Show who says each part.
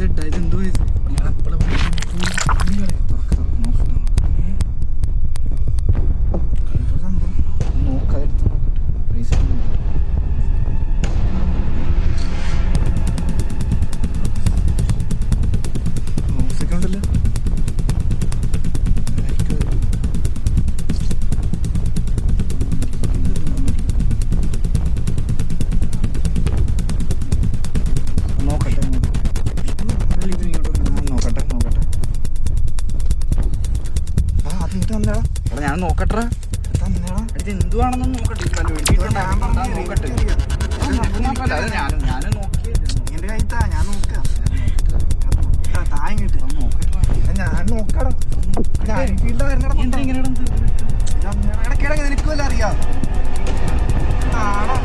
Speaker 1: ഇതെന്തോ ഇത് ഞാൻ നോക്കട്ടെ ഇത് എന്തുവാണെന്ന് നോക്കട്ടെ. ഞാനും നോക്കി എന്റെ കൈത്താ ഞാൻ നോക്കാം. ഞാൻ നോക്കടാ ഇടയ്ക്കിടയ്ക്ക് നിനക്ക് വല്ല അറിയാം. ആടാ